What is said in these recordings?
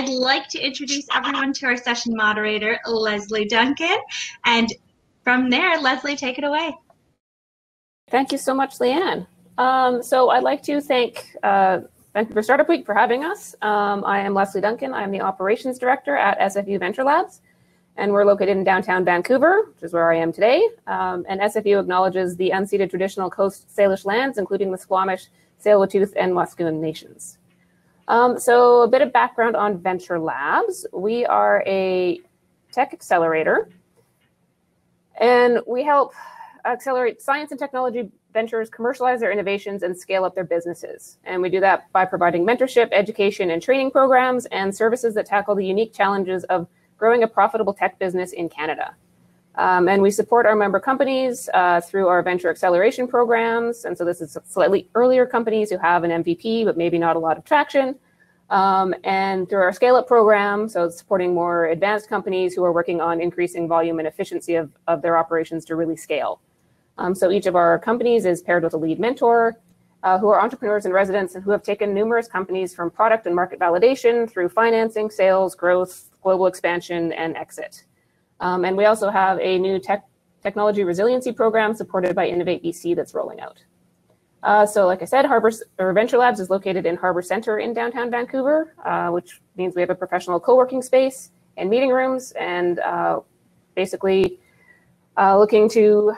I'd like to introduce everyone to our session moderator, Leslie Duncan. And from there, Leslie, take it away. Thank you so much, Leanne. So I'd like to thank Vancouver Startup Week for having us. I am Leslie Duncan. I'm the Operations Director at SFU Venture Labs, and we're located in downtown Vancouver, which is where I am today. And SFU acknowledges the unceded traditional Coast Salish lands, including the Squamish, Tsleil-Waututh, and Musqueam nations. So a bit of background on Venture Labs. We are a tech accelerator, and we help accelerate science and technology ventures commercialize their innovations and scale up their businesses. And we do that by providing mentorship, education, and training programs and services that tackle the unique challenges of growing a profitable tech business in Canada. And we support our member companies through our venture acceleration programs. And so this is slightly earlier companies who have an MVP, but maybe not a lot of traction. And through our scale-up program, so supporting more advanced companies who are working on increasing volume and efficiency of their operations to really scale. So each of our companies is paired with a lead mentor who are entrepreneurs in residence and who have taken numerous companies from product and market validation through financing, sales, growth, global expansion, and exit. And we also have a new technology resiliency program supported by Innovate BC that's rolling out. So like I said, Venture Labs is located in Harbour Centre in downtown Vancouver, which means we have a professional co-working space and meeting rooms, and basically looking to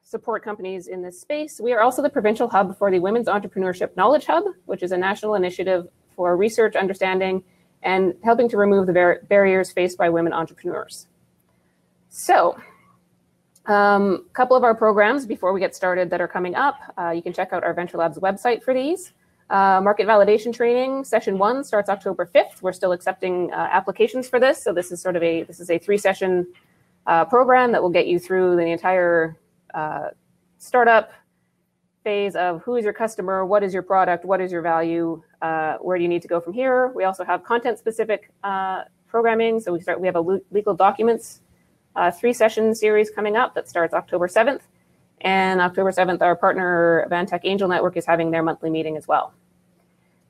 support companies in this space. We are also the provincial hub for the Women's Entrepreneurship Knowledge Hub, which is a national initiative for research, understanding, and helping to remove the barriers faced by women entrepreneurs. So a couple of our programs before we get started that are coming up. You can check out our Venture Labs website for these. Market validation training, session 1 starts October 5th. We're still accepting applications for this. So this is sort of a 3-session program that will get you through the entire startup phase of who is your customer, what is your product, what is your value, where do you need to go from here. We also have content-specific programming. So we have a legal documents 3-session series coming up that starts October 7th. And October 7th, our partner Vantech Angel Network is having their monthly meeting as well.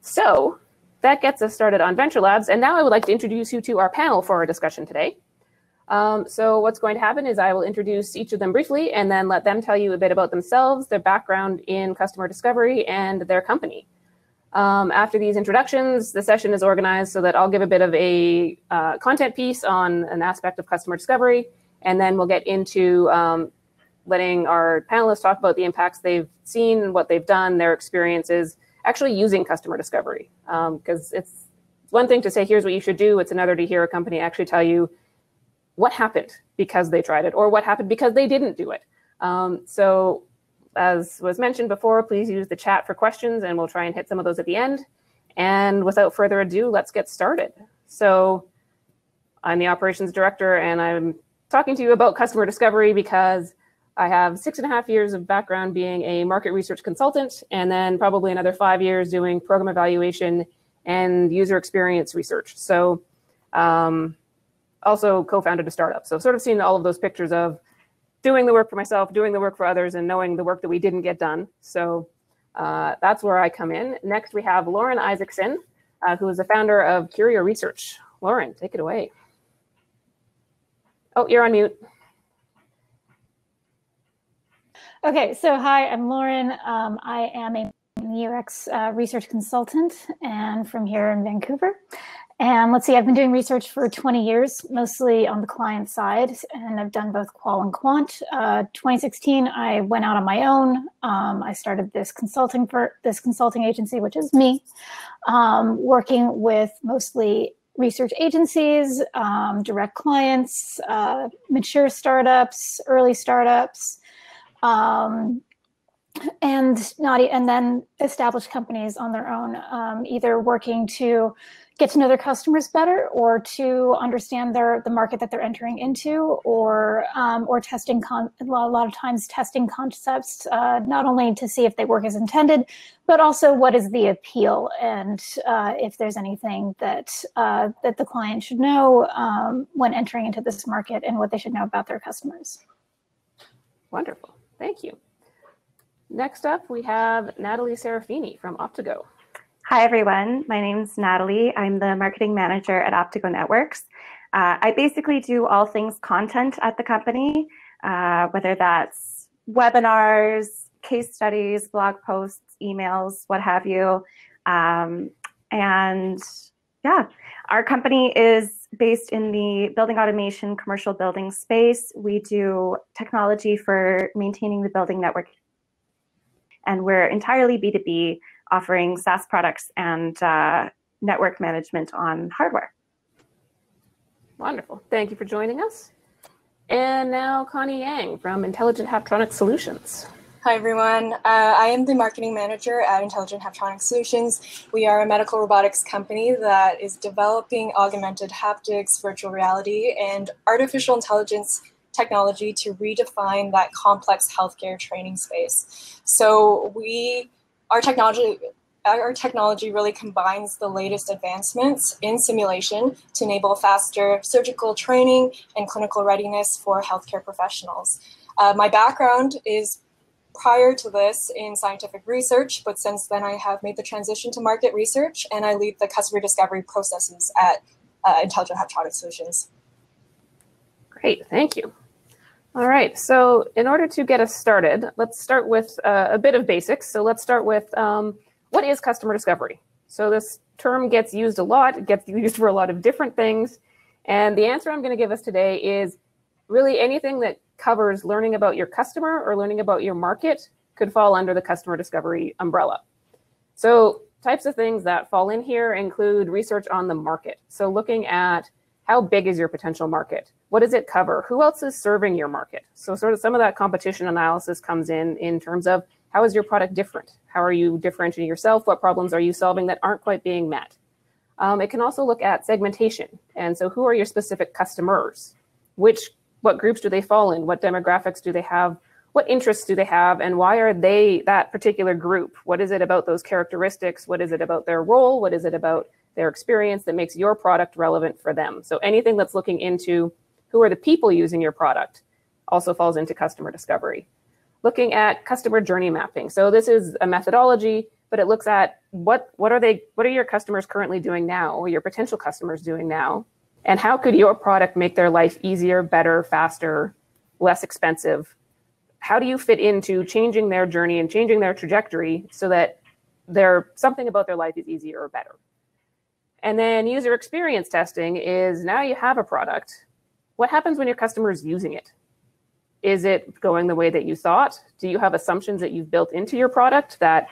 So that gets us started on Venture Labs. And now I would like to introduce you to our panel for our discussion today. So what's going to happen is I will introduce each of them briefly and then let them tell you a bit about themselves, their background in customer discovery, and their company. After these introductions, the session is organized so that I'll give a bit of a content piece on an aspect of customer discovery, and then we'll get into letting our panelists talk about the impacts they've seen, what they've done, their experiences actually using customer discovery. Because it's one thing to say, here's what you should do. It's another to hear a company actually tell you what happened because they tried it or what happened because they didn't do it. So as was mentioned before, please use the chat for questions and we'll try and hit some of those at the end. And without further ado, let's get started. So I'm the operations director and I'm talking to you about customer discovery because I have 6.5 years of background being a market research consultant and then probably another 5 years doing program evaluation and user experience research. So also co-founded a startup. So sort of seen all of those pictures of doing the work for myself, doing the work for others, and knowing the work that we didn't get done. So that's where I come in. Next, we have Lauren Isaacson, who is the founder of Curio Research. Lauren, take it away. Oh, you're on mute. Okay, so hi, I'm Lauren. I am a UX research consultant and from here in Vancouver. And let's see, I've been doing research for 20 years, mostly on the client side, and I've done both qual and quant. 2016, I went out on my own. I started this consulting agency, which is me, working with mostly research agencies, direct clients, mature startups, early startups, and then established companies on their own, either working to get to know their customers better or to understand the market that they're entering into, or testing, a lot of times testing concepts, not only to see if they work as intended, but also what is the appeal and if there's anything that the client should know when entering into this market and what they should know about their customers. Wonderful, thank you. Next up, we have Natalie Serafini from Optigo. Hi, everyone. My name's Natalie. I'm the marketing manager at Optico Networks. I basically do all things content at the company, whether that's webinars, case studies, blog posts, emails, what have you. And yeah, our company is based in the building automation commercial building space. We do technology for maintaining the building network, and we're entirely B2B, offering SaaS products and network management on hardware. Wonderful. Thank you for joining us. And now Connie Yang from Intelligent Haptronic Solutions. Hi, everyone. I am the marketing manager at Intelligent Haptronic Solutions. We are a medical robotics company that is developing augmented haptics, virtual reality, and artificial intelligence technology to redefine that complex healthcare training space. So our technology really combines the latest advancements in simulation to enable faster surgical training and clinical readiness for healthcare professionals. My background is prior to this in scientific research, but since then I have made the transition to market research, and I lead the customer discovery processes at Intelligent Haptronic Solutions. Great, thank you. All right, so in order to get us started, let's start with a bit of basics. So let's start with what is customer discovery? So this term gets used a lot, it gets used for a lot of different things. And the answer I'm going to give us today is really anything that covers learning about your customer or learning about your market could fall under the customer discovery umbrella. So types of things that fall in here include research on the market. So looking at how big is your potential market? What does it cover? Who else is serving your market? So sort of some of that competition analysis comes in terms of how is your product different? How are you differentiating yourself? What problems are you solving that aren't quite being met? It can also look at segmentation. And so who are your specific customers? What groups do they fall in? What demographics do they have? What interests do they have? And why are they that particular group? What is it about those characteristics? What is it about their role? What is it about their experience that makes your product relevant for them? So anything that's looking into who are the people using your product also falls into customer discovery. Looking at customer journey mapping. So this is a methodology, but it looks at what are your customers currently doing now, or your potential customers doing now, and how could your product make their life easier, better, faster, less expensive? How do you fit into changing their journey and changing their trajectory so that something about their life is easier or better? And then user experience testing is now you have a product. What happens when your customer is using it? Is it going the way that you thought? Do you have assumptions that you've built into your product that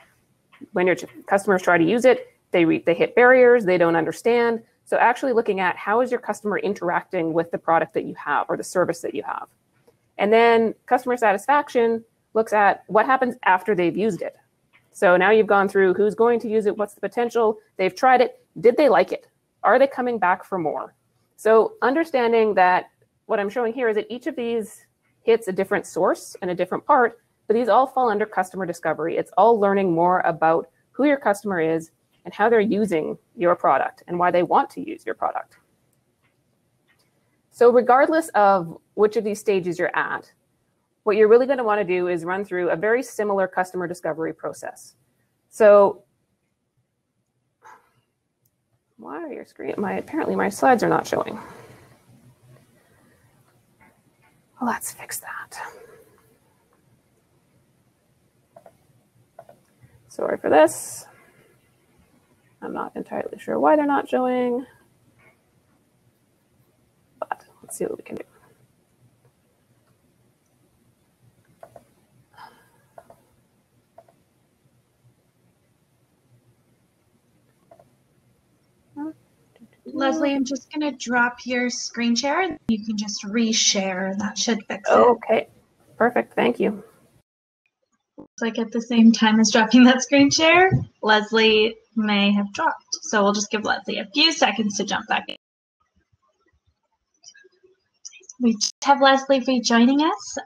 when your customers try to use it, they hit barriers, they don't understand? So actually looking at how is your customer interacting with the product that you have or the service that you have. And then customer satisfaction looks at what happens after they've used it. So now you've gone through who's going to use it, what's the potential, they've tried it, did they like it? Are they coming back for more? So understanding that what I'm showing here is that each of these hits a different source and a different part, but these all fall under customer discovery. It's all learning more about who your customer is and how they're using your product and why they want to use your product. So regardless of which of these stages you're at, what you're really going to want to do is run through a very similar customer discovery process. So why are your screen? Apparently my slides are not showing. Well, let's fix that. Sorry for this. I'm not entirely sure why they're not showing, but let's see what we can do. Leslie, I'm just going to drop your screen share and you can just reshare. That should fix it. Okay, perfect. Thank you. Looks like at the same time as dropping that screen share, Leslie may have dropped. So we'll just give Leslie a few seconds to jump back in. We just have Leslie rejoining us.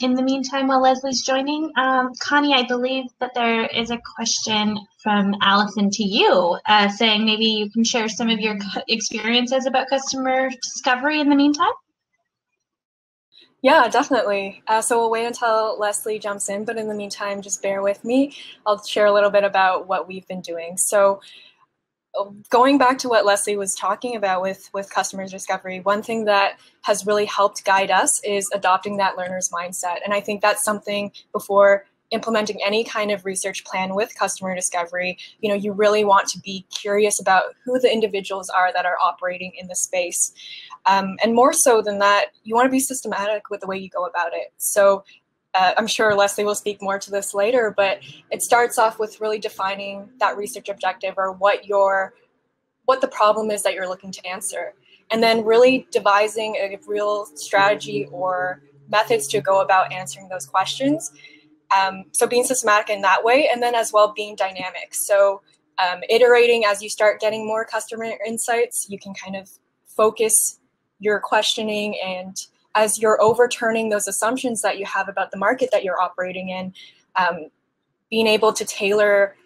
In the meantime, while Leslie's joining, Connie, I believe that there is a question from Allison to you, saying maybe you can share some of your experiences about customer discovery in the meantime. Yeah, definitely. So we'll wait until Leslie jumps in, but in the meantime, just bear with me. I'll share a little bit about what we've been doing. So going back to what Leslie was talking about with customer discovery, one thing that has really helped guide us is adopting that learner's mindset. And I think that's something before implementing any kind of research plan with customer discovery, you really want to be curious about who the individuals are that are operating in the space. And more so than that, you want to be systematic with the way you go about it. So I'm sure Leslie will speak more to this later, but it starts off with really defining that research objective, or what the problem is that you're looking to answer. And then really devising a real strategy or methods to go about answering those questions. So being systematic in that way, and then as well being dynamic. So iterating as you start getting more customer insights, you can kind of focus your questioning, and as you're overturning those assumptions that you have about the market that you're operating in, being able to tailor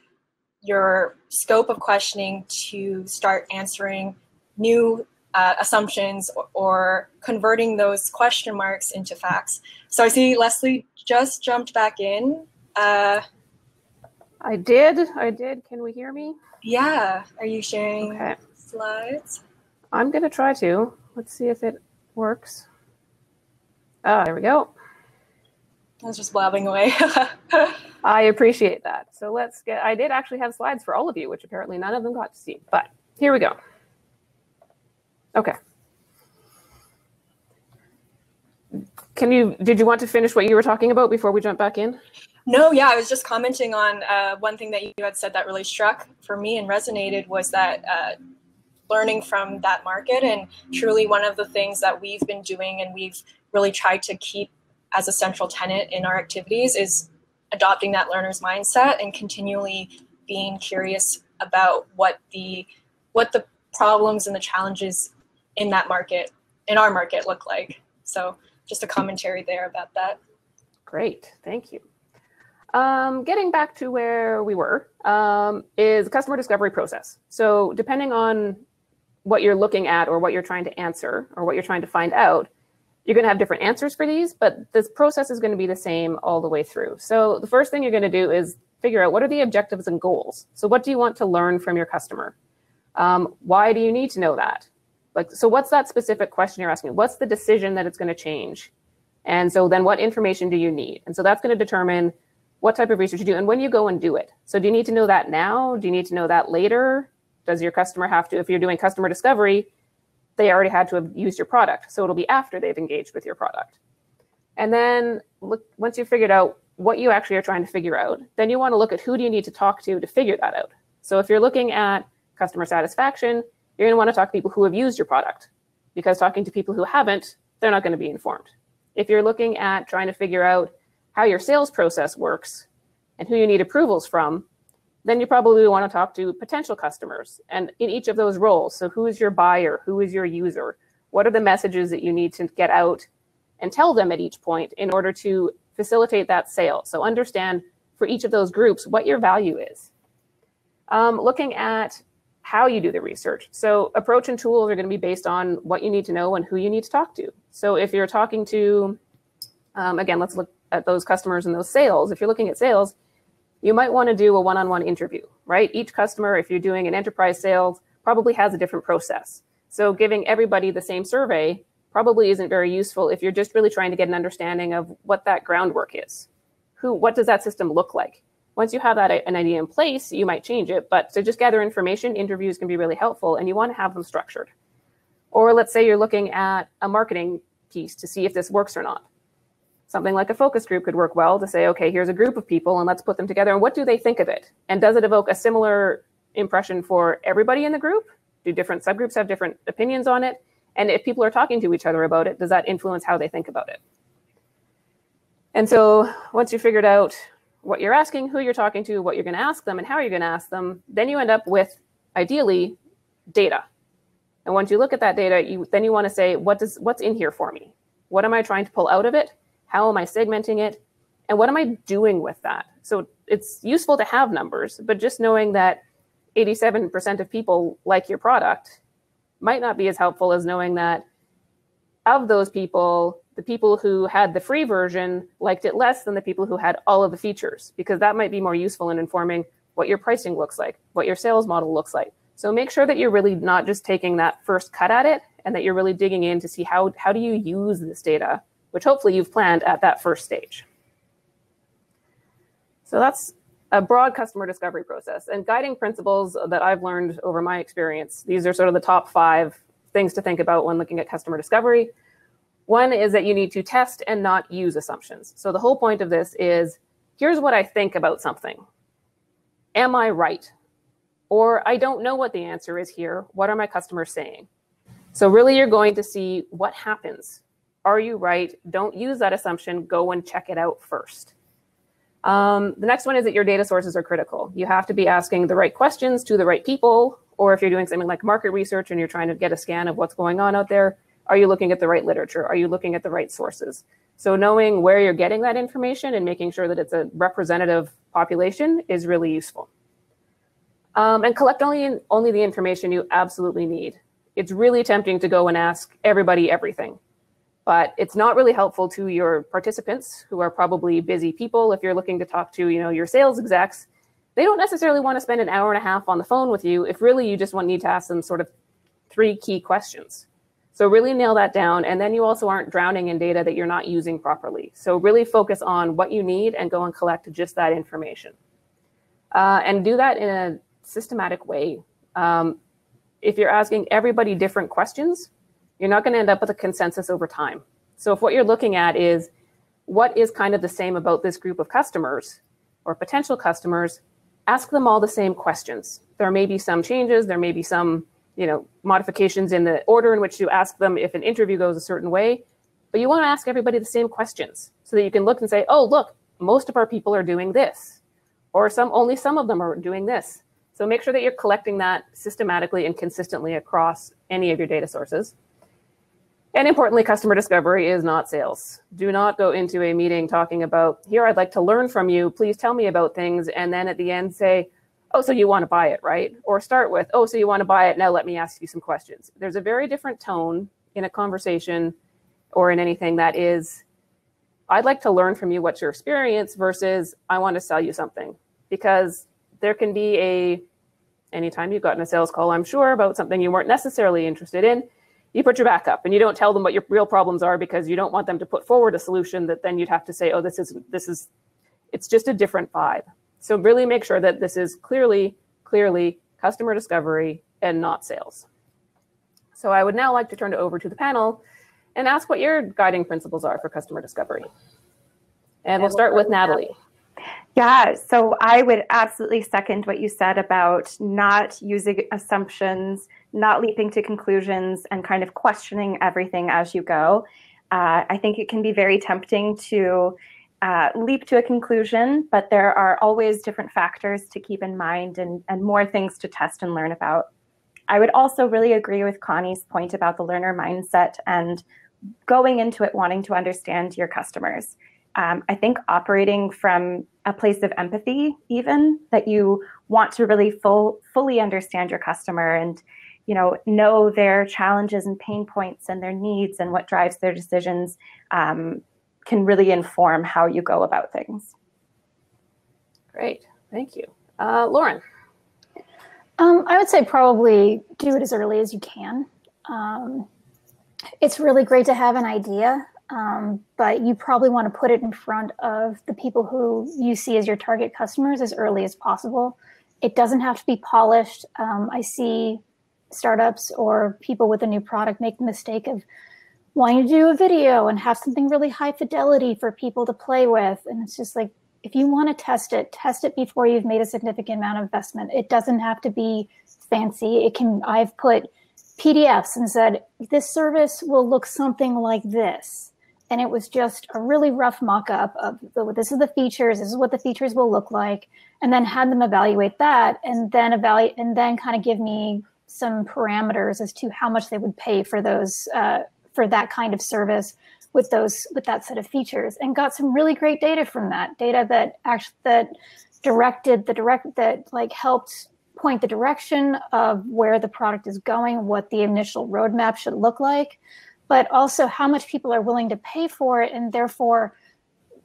your scope of questioning to start answering new assumptions, or converting those question marks into facts. So I see Leslie just jumped back in. I did. Can we hear me? Yeah. Are you sharing Okay. slides? I'm going to try to. Let's see if it works. There we go. I was just blabbing away. I appreciate that. So I did actually have slides for all of you, which apparently none of them got to see, but here we go. Okay. Did you want to finish what you were talking about before we jump back in? No, yeah, I was just commenting on one thing that you had said that really struck for me and resonated, was that learning from that market. And truly one of the things that we've been doing and we've really tried to keep as a central tenet in our activities is adopting that learner's mindset and continually being curious about what the problems and the challenges in that market, in our market, look like. So just a commentary there about that. Great, thank you. Getting back to where we were, is the customer discovery process. So depending on what you're looking at, or what you're trying to answer, or what you're trying to find out, you're going to have different answers for these, but this process is going to be the same all the way through. So the first thing you're going to do is figure out what are the objectives and goals. So what do you want to learn from your customer? Why do you need to know that? So what's that specific question you're asking? What's the decision that it's going to change? And so then what information do you need? And so that's going to determine what type of research you do and when you go and do it. So do you need to know that now? Do you need to know that later? Does your customer have to, if you're doing customer discovery, they already had to have used your product. So it'll be after they've engaged with your product. And then once you've figured out what you actually are trying to figure out, then you want to look at who do you need to talk to figure that out. So if you're looking at customer satisfaction, you're going to want to talk to people who have used your product, because talking to people who haven't, they're not going to be informed. If you're looking at trying to figure out how your sales process works and who you need approvals from, then you probably want to talk to potential customers, and in each of those roles. So who is your buyer? Who is your user? What are the messages that you need to get out and tell them at each point in order to facilitate that sale? So understand for each of those groups what your value is. Looking at how you do the research. So approach and tools are going to be based on what you need to know and who you need to talk to. So if you're talking to, again, let's look at those customers and those sales. If you're looking at sales, you might want to do a one-on-one interview, right? Each customer, if you're doing an enterprise sales, probably has a different process. So giving everybody the same survey probably isn't very useful if you're just really trying to get an understanding of what that groundwork is. What does that system look like? Once you have an idea in place, you might change it, but to just gather information, interviews can be really helpful, and you want to have them structured. Or let's say you're looking at a marketing piece to see if this works or not. Something like a focus group could work well to say, okay, here's a group of people and let's put them together, and what do they think of it? And does it evoke a similar impression for everybody in the group? Do different subgroups have different opinions on it? And if people are talking to each other about it, does that influence how they think about it? And so once you figured out what you're asking, who you're talking to, what you're going to ask them, and how you're going to ask them, then you end up with, ideally, data. And once you look at that data, then you want to say, what's in here for me? What am I trying to pull out of it? How am I segmenting it? And what am I doing with that? So it's useful to have numbers, but just knowing that 87% of people like your product might not be as helpful as knowing that of those people, the people who had the free version liked it less than the people who had all of the features, because that might be more useful in informing what your pricing looks like, what your sales model looks like. So make sure that you're really not just taking that first cut at it, and that you're really digging in to see how do you use this data, which hopefully you've planned at that first stage. So that's a broad customer discovery process. And guiding principles that I've learned over my experience, these are sort of the top 5 things to think about when looking at customer discovery. One is that you need to test and not use assumptions. So the whole point of this is, here's what I think about something. Am I right? Or I don't know what the answer is here. What are my customers saying? So really you're going to see what happens. Are you right? Don't use that assumption. Go and check it out first. The next one is that your data sources are critical. You have to be asking the right questions to the right people, or if you're doing something like market research and you're trying to get a scan of what's going on out there, are you looking at the right literature? Are you looking at the right sources? So knowing where you're getting that information and making sure that it's a representative population is really useful. And collect only the information you absolutely need. It's really tempting to go and ask everybody everything, but it's not really helpful to your participants, who are probably busy people. If you're looking to talk to, your sales execs, they don't necessarily want to spend an hour and a half on the phone with you if really you just need to ask them sort of 3 key questions. So really nail that down, and then you also aren't drowning in data that you're not using properly. So really focus on what you need and go and collect just that information. And do that in a systematic way. If you're asking everybody different questions, you're not going to end up with a consensus over time. So if what you're looking at is what is kind of the same about this group of customers or potential customers, ask them all the same questions. There may be some changes, there may be some modifications in the order in which you ask them if an interview goes a certain way, but you want to ask everybody the same questions so that you can look and say, oh, look, most of our people are doing this, or only some of them are doing this. So make sure that you're collecting that systematically and consistently across any of your data sources. And importantly, customer discovery is not sales. Do not go into a meeting talking about, here, I'd like to learn from you, please tell me about things, and then at the end say, oh, so you want to buy it, right? Or start with, oh, so you want to buy it, now let me ask you some questions. There's a very different tone in a conversation or in anything that is, I'd like to learn from you what's your experience versus I want to sell you something. Because there can be anytime you've gotten a sales call, I'm sure, about something you weren't necessarily interested in, you put your back up and you don't tell them what your real problems are because you don't want them to put forward a solution that then you'd have to say, oh, it's just a different vibe. So really make sure that this is clearly customer discovery and not sales. So I would now like to turn it over to the panel and ask what your guiding principles are for customer discovery. And we'll start with Natalie. Yeah, so I would absolutely second what you said about not using assumptions, not leaping to conclusions, and kind of questioning everything as you go. I think it can be very tempting to leap to a conclusion, but there are always different factors to keep in mind and more things to test and learn about. I would also really agree with Connie's point about the learner mindset and going into it wanting to understand your customers. I think operating from a place of empathy, even, that you want to really fully understand your customer and know their challenges and pain points and their needs and what drives their decisions, can really inform how you go about things. Great, thank you. Lauren. I would say probably do it as early as you can. It's really great to have an idea, but you probably want to put it in front of the people who you see as your target customers as early as possible. It doesn't have to be polished. I see startups or people with a new product make the mistake of wanting to do a video and have something really high fidelity for people to play with. And it's just like, if you want to test it before you've made a significant amount of investment. It doesn't have to be fancy. I've put PDFs and said, this service will look something like this. And it was just a really rough mock-up of, this is the features, this is what the features will look like, and then had them evaluate that, and then kind of give me some parameters as to how much they would pay for those, for that kind of service with that set of features, and got some really great data from that. Data that helped point the direction of where the product is going, what the initial roadmap should look like. but also how much people are willing to pay for it, and therefore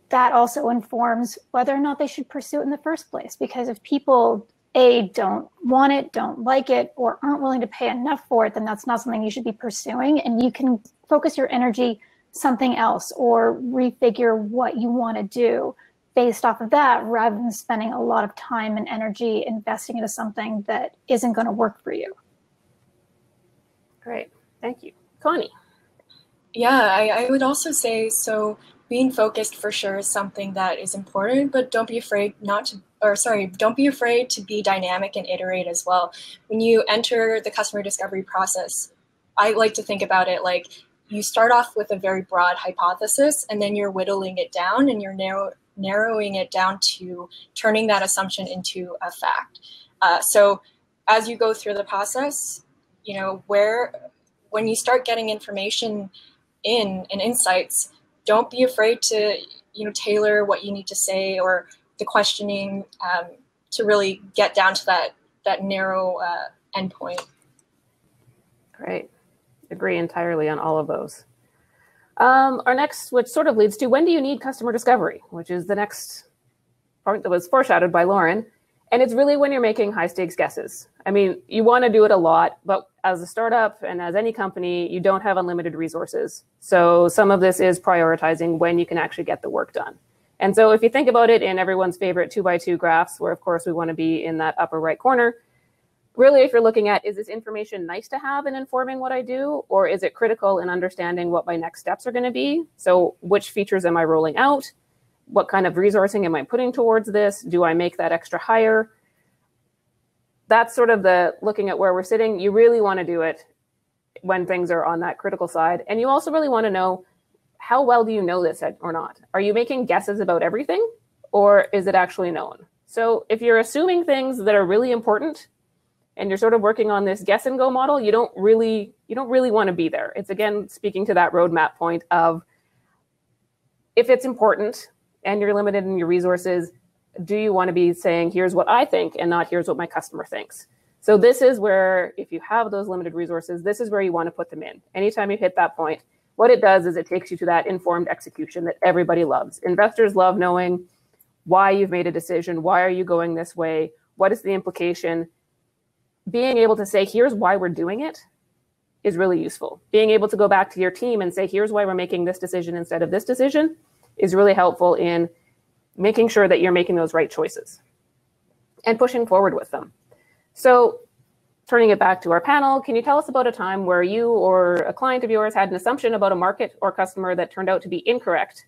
that also informs whether or not they should pursue it in the first place. Because if people, A, don't want it, don't like it, or aren't willing to pay enough for it, then that's not something you should be pursuing, and you can focus your energy something else or refigure what you want to do based off of that, rather than spending a lot of time and energy investing into something that isn't going to work for you. Great, thank you. Connie. Yeah, I would also say, so being focused for sure is something that is important, but don't be afraid don't be afraid to be dynamic and iterate as well. When you enter the customer discovery process, I like to think about it like you start off with a very broad hypothesis, and then you're whittling it down, and you're narrowing it down to turning that assumption into a fact. So as you go through the process, you know, when you start getting information in and insights, don't be afraid to, you know, tailor what you need to say or the questioning to really get down to that narrow endpoint. Great, agree entirely on all of those. Our next, which sort of leads to, when do you need customer discovery, which is the next part that was foreshadowed by Lauren. And it's really when you're making high stakes guesses. I mean, you want to do it a lot, but as a startup and as any company, you don't have unlimited resources. So some of this is prioritizing when you can actually get the work done. And so if you think about it in everyone's favorite 2x2 graphs, where of course we want to be in that upper right corner, really if you're looking at, is this information nice to have in informing what I do, or is it critical in understanding what my next steps are going to be? So which features am I rolling out? What kind of resourcing am I putting towards this? Do I make that extra hire? That's sort of the looking at where we're sitting. You really want to do it when things are on that critical side. And you also really want to know, how well do you know this or not? Are you making guesses about everything, or is it actually known? So if you're assuming things that are really important and you're sort of working on this guess and go model, you don't really want to be there. It's again, speaking to that roadmap point of, if it's important and you're limited in your resources, do you want to be saying, here's what I think and not here's what my customer thinks? So this is where, if you have those limited resources, this is where you want to put them in. Anytime you hit that point, what it does is it takes you to that informed execution that everybody loves. Investors love knowing why you've made a decision. Why are you going this way? What is the implication? Being able to say, here's why we're doing it, is really useful. Being able to go back to your team and say, here's why we're making this decision instead of this decision, is really helpful in making sure that you're making those right choices and pushing forward with them. So turning it back to our panel, can you tell us about a time where you or a client of yours had an assumption about a market or customer that turned out to be incorrect?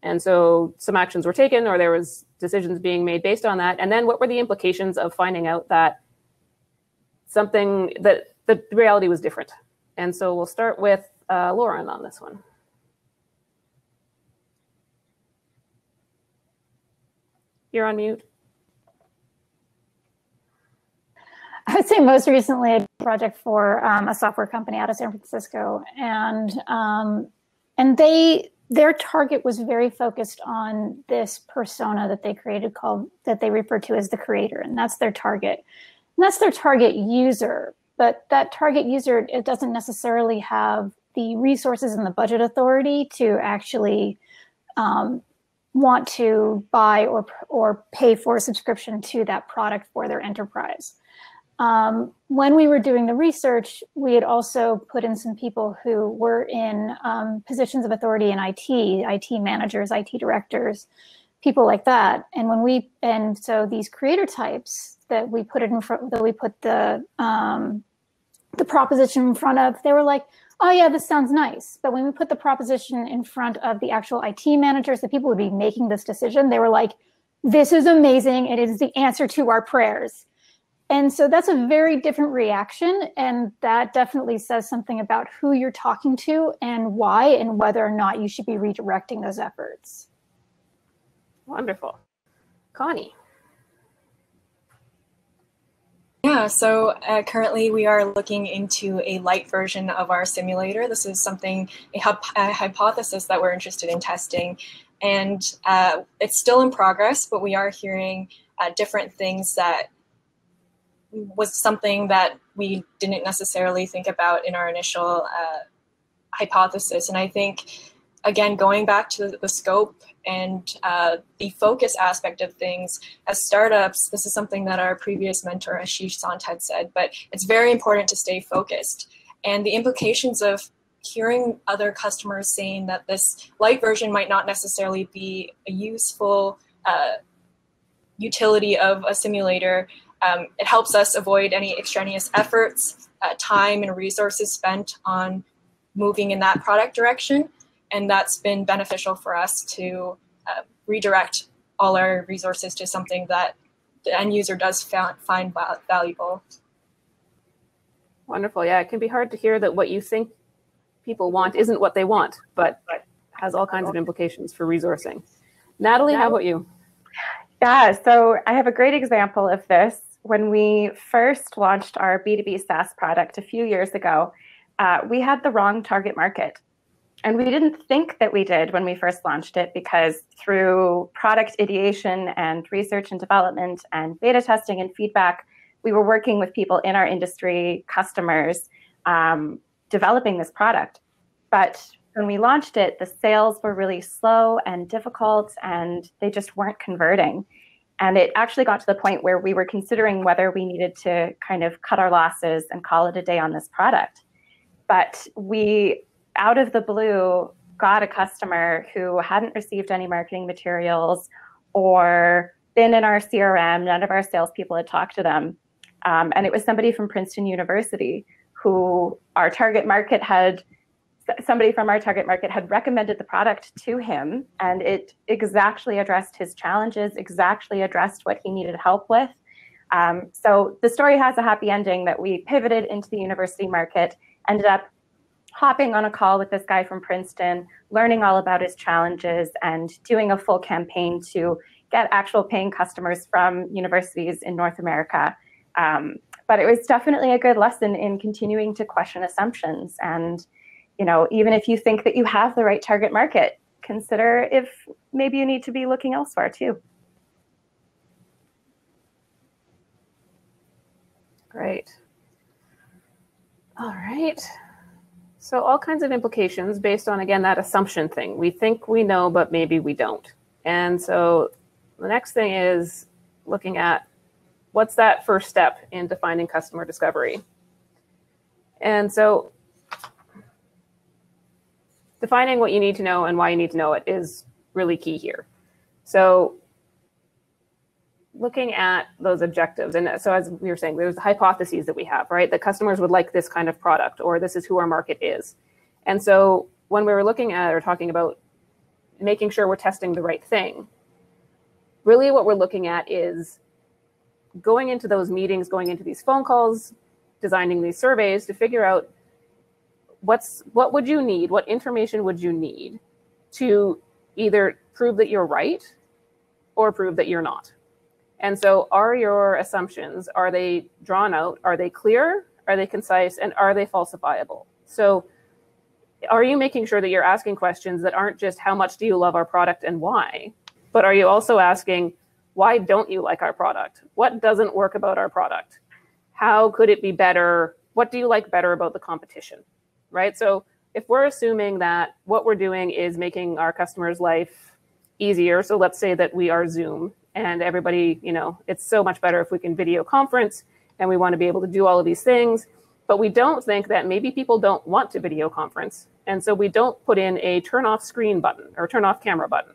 And so some actions were taken, or there was decisions being made based on that. And then what were the implications of finding out that something, that the reality was different? And so we'll start with Lauren on this one. You're on mute. I would say most recently a project for a software company out of San Francisco, and their target was very focused on this persona that they created, that they refer to as the creator, and that's their target. And that's their target user, but that target user, it doesn't necessarily have the resources and the budget authority to actually want to buy or pay for a subscription to that product for their enterprise. When we were doing the research, we had also put in some people who were in positions of authority in IT managers, IT directors, people like that. And so these creator types that we put the proposition in front of, they were like, oh yeah, this sounds nice. But when we put the proposition in front of the actual IT managers, the people who would be making this decision, they were like, this is amazing. It is the answer to our prayers. And so that's a very different reaction. And that definitely says something about who you're talking to and why, and whether or not you should be redirecting those efforts. Wonderful. Connie. Yeah, so currently we are looking into a light version of our simulator. This is a hypothesis that we're interested in testing. And it's still in progress, but we are hearing different things that was something that we didn't necessarily think about in our initial hypothesis. And I think, again, going back to the scope and the focus aspect of things, as startups, this is something that our previous mentor, Ashish Sant, had said, but it's very important to stay focused. And the implications of hearing other customers saying that this light version might not necessarily be a useful utility of a simulator, it helps us avoid any extraneous efforts, time and resources spent on moving in that product direction. And that's been beneficial for us to redirect all our resources to something that the end user does find valuable. Wonderful. Yeah, it can be hard to hear that what you think people want isn't what they want, but has all kinds of implications for resourcing. Natalie, how about you? Yeah, so I have a great example of this. When we first launched our B2B SaaS product a few years ago, we had the wrong target market. And we didn't think that we did when we first launched it, because through product ideation and research and development and beta testing and feedback, we were working with people in our industry, customers, developing this product. But when we launched it, the sales were really slow and difficult, and they just weren't converting. And it actually got to the point where we were considering whether we needed to kind of cut our losses and call it a day on this product. But we, out of the blue, got a customer who hadn't received any marketing materials or been in our CRM. None of our salespeople had talked to them. And it was somebody from Princeton University who somebody from our target market had recommended the product to him, and it exactly addressed his challenges, exactly addressed what he needed help with. So the story has a happy ending that we pivoted into the university market, ended up hopping on a call with this guy from Princeton, learning all about his challenges, and doing a full campaign to get actual paying customers from universities in North America. But it was definitely a good lesson in continuing to question assumptions. And, you know, even if you think that you have the right target market, consider if maybe you need to be looking elsewhere too. Great. All right. So all kinds of implications based on, again, that assumption thing. We think we know, but maybe we don't. And so the next thing is looking at what's that first step in defining customer discovery. And so defining what you need to know and why you need to know it is really key here. So looking at those objectives. And so as we were saying, there's the hypotheses that we have, right? That customers would like this kind of product, or this is who our market is. And so when we were looking at or talking about making sure we're testing the right thing, really what we're looking at is going into those meetings, going into these phone calls, designing these surveys to figure out what would you need, what information would you need to either prove that you're right or prove that you're not. And so are your assumptions, are they drawn out? Are they clear? Are they concise? And are they falsifiable? So are you making sure that you're asking questions that aren't just how much do you love our product and why, but are you also asking, why don't you like our product? What doesn't work about our product? How could it be better? What do you like better about the competition, right? So if we're assuming that what we're doing is making our customers' life easier, so let's say that we are Zoom, and everybody, you know, it's so much better if we can video conference, and we want to be able to do all of these things. But we don't think that maybe people don't want to video conference. And so we don't put in a turn off screen button or turn off camera button,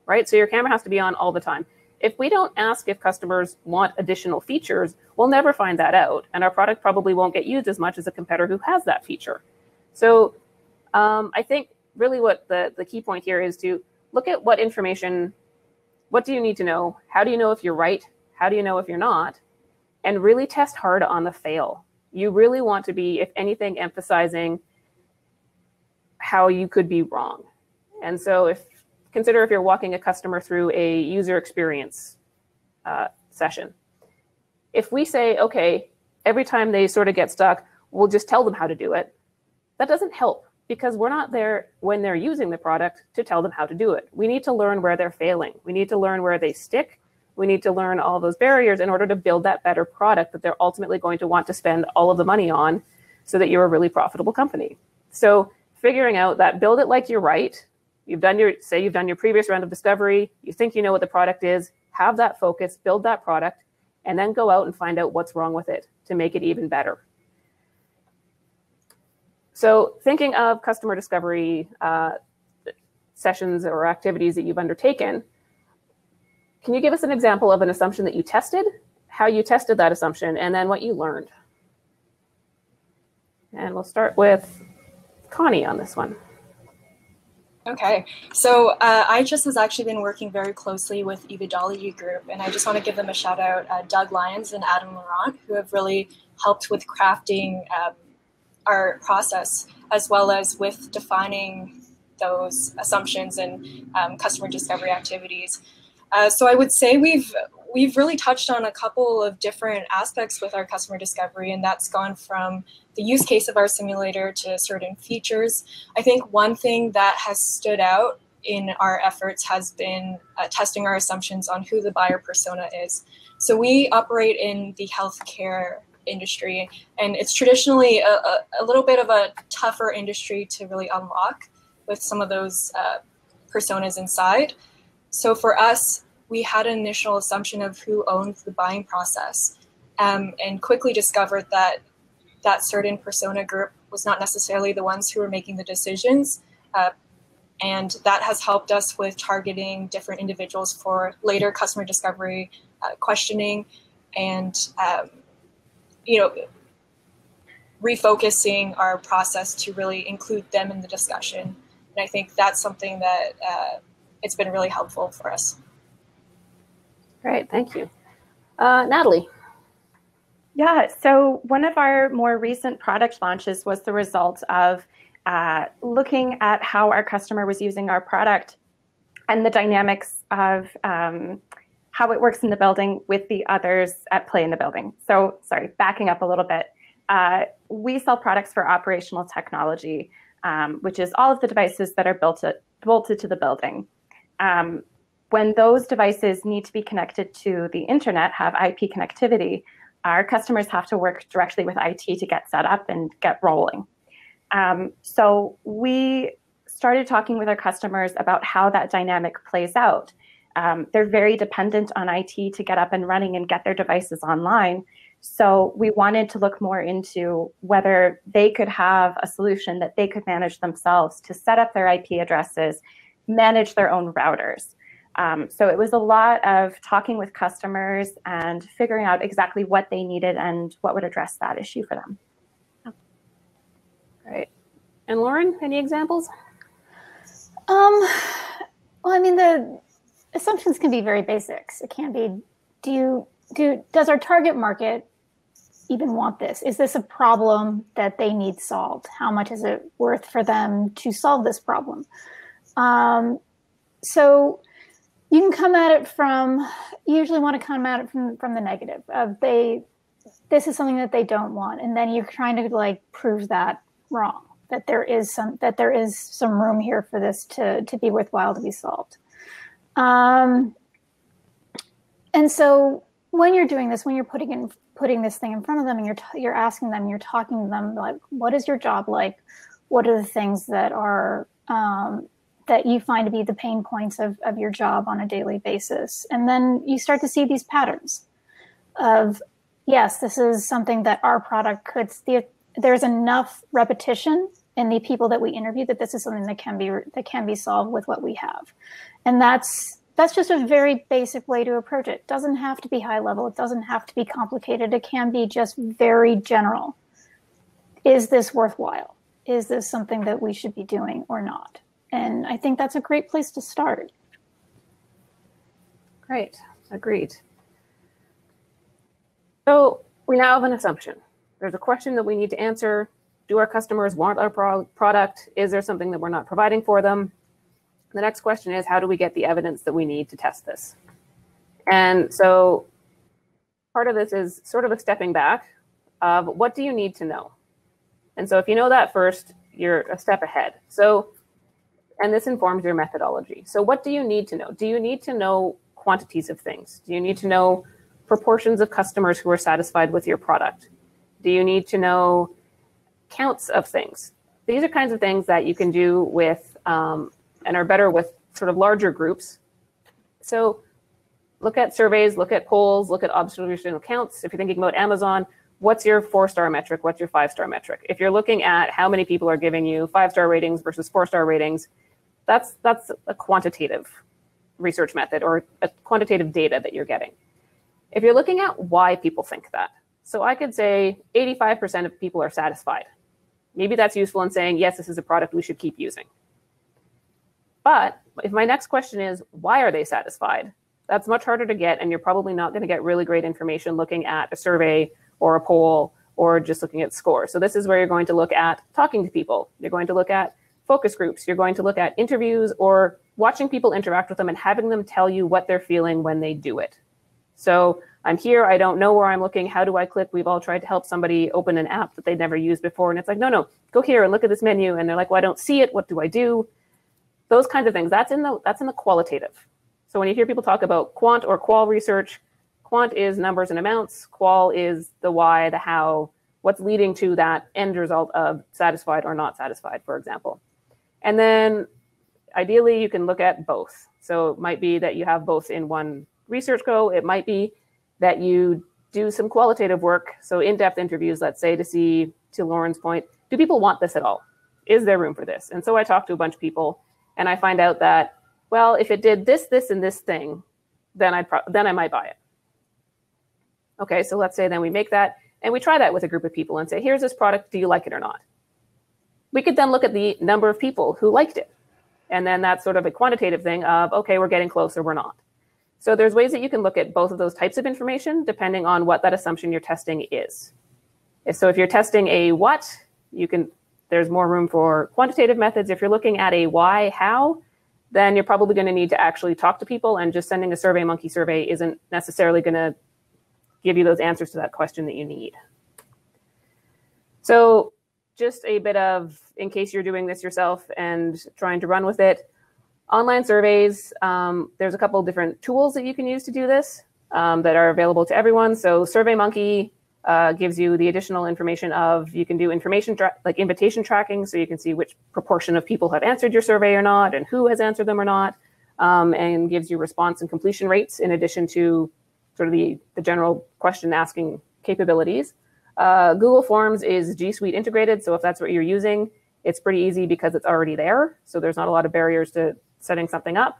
right? So your camera has to be on all the time. If we don't ask if customers want additional features, we'll never find that out. And our product probably won't get used as much as a competitor who has that feature. So I think really what the key point here is to look at what information, what do you need to know? How do you know if you're right? How do you know if you're not? And really test hard on the fail. You really want to be, if anything, emphasizing how you could be wrong. And so consider if you're walking a customer through a user experience session. If we say, okay, every time they sort of get stuck, we'll just tell them how to do it. That doesn't help, because we're not there when they're using the product to tell them how to do it. We need to learn where they're failing. We need to learn where they stick. We need to learn all those barriers in order to build that better product that they're ultimately going to want to spend all of the money on so that you're a really profitable company. So figuring out that, build it like you're right. You've done your previous round of discovery. You think you know what the product is. Have that focus, build that product, and then go out and find out what's wrong with it to make it even better. So thinking of customer discovery sessions or activities that you've undertaken, can you give us an example of an assumption that you tested, how you tested that assumption, and then what you learned? And we'll start with Connie on this one. Okay, so IHS has actually been working very closely with Evidology Group, and I just want to give them a shout out, Doug Lyons and Adam Laurent, who have really helped with crafting our process, as well as with defining those assumptions and customer discovery activities. So I would say we've really touched on a couple of different aspects with our customer discovery, and that's gone from the use case of our simulator to certain features. I think one thing that has stood out in our efforts has been testing our assumptions on who the buyer persona is. So we operate in the healthcare industry, and it's traditionally a little bit of a tougher industry to really unlock with some of those personas inside. So for us, we had an initial assumption of who owned the buying process, and quickly discovered that that certain persona group was not necessarily the ones who were making the decisions. And that has helped us with targeting different individuals for later customer discovery questioning, and refocusing our process to really include them in the discussion. And I think that's something that it's been really helpful for us. Great, thank you. Natalie. Yeah, so one of our more recent product launches was the result of looking at how our customer was using our product and the dynamics of how it works in the building with the others at play in the building. So, sorry, backing up a little bit. We sell products for operational technology, which is all of the devices that are bolted to the building. When those devices need to be connected to the internet, have IP connectivity, our customers have to work directly with IT to get set up and get rolling. So we started talking with our customers about how that dynamic plays out. They're very dependent on IT to get up and running and get their devices online. So we wanted to look more into whether they could have a solution that they could manage themselves to set up their IP addresses, manage their own routers. So it was a lot of talking with customers and figuring out exactly what they needed and what would address that issue for them. Great. And Lauren, any examples? Well, I mean, the assumptions can be very basic. It can be, does our target market even want this? Is this a problem that they need solved? How much is it worth for them to solve this problem? So you can come at it you usually want to come at it from the negative of this is something that they don't want. And then you're trying to prove that wrong, that there is some room here for this to be worthwhile to be solved. And so when you're doing this, when you're putting this thing in front of them and you're asking them, you're talking to them, like, what is your job like? What are the things that are that you find to be the pain points of your job on a daily basis? And then you start to see these patterns of, yes, this is something that our product could, there's enough repetition in the people that we interview that this is something that can be solved with what we have. And that's just a very basic way to approach it. It doesn't have to be high level. It doesn't have to be complicated. It can be just very general. Is this worthwhile? Is this something that we should be doing or not? And I think that's a great place to start. Great, agreed. So we now have an assumption. There's a question that we need to answer. Do our customers want our product? Is there something that we're not providing for them? The next question is, how do we get the evidence that we need to test this? And so part of this is sort of a stepping back of what do you need to know? And so if you know that first, you're a step ahead. So, and this informs your methodology. So what do you need to know? Do you need to know quantities of things? Do you need to know proportions of customers who are satisfied with your product? Do you need to know counts of things? these are kinds of things that you can do with and are better with sort of larger groups. So look at surveys, look at polls, look at observational counts. If you're thinking about Amazon, what's your 4-star metric? What's your 5-star metric? If you're looking at how many people are giving you 5-star ratings versus 4-star ratings, that's a quantitative research method or a quantitative data that you're getting. If you're looking at why people think that, so I could say 85% of people are satisfied. Maybe that's useful in saying, yes, this is a product we should keep using. But if my next question is, why are they satisfied? That's much harder to get, and you're probably not going to get really great information looking at a survey or a poll or just looking at scores. So this is where you're going to look at talking to people. You're going to look at focus groups. You're going to look at interviews or watching people interact with them and having them tell you what they're feeling when they do it. So I'm here, I don't know where I'm looking, how do I click? We've all tried to help somebody open an app that they'd never used before, and it's like, no, go here and look at this menu, and they're like, well, I don't see it, what do I do? Those kinds of things, that's in the qualitative. So when you hear people talk about quant or qual research, quant is numbers and amounts, qual is the why, the how, what's leading to that end result of satisfied or not satisfied, for example. And then ideally you can look at both. So it might be that you have both in one research go. It might be that you do some qualitative work, so in-depth interviews, let's say, to see, to Lauren's point, do people want this at all? Is there room for this? And so I talked to a bunch of people, and I find out that, well, if it did this, this, and this thing, then I might buy it. Okay, so let's say then we make that, and we try that with a group of people and say, here's this product, do you like it or not? We could then look at the number of people who liked it. And then that's sort of a quantitative thing of, okay, we're getting closer, we're not. So there's ways that you can look at both of those types of information depending on what that assumption you're testing is. So if you're testing a what, there's more room for quantitative methods. If you're looking at a why, how, then you're probably going to need to actually talk to people, and just sending a SurveyMonkey survey isn't necessarily going to give you those answers to that question that you need. So just a bit of, in case you're doing this yourself and trying to run with it, online surveys, there's a couple of different tools that you can use to do this that are available to everyone. So SurveyMonkey gives you the additional information of, you can do information like invitation tracking, so you can see which proportion of people have answered your survey or not, and who has answered them or not, and gives you response and completion rates in addition to sort of the general question asking capabilities. Google Forms is G Suite integrated, so if that's what you're using, it's pretty easy because it's already there. So there's not a lot of barriers to setting something up.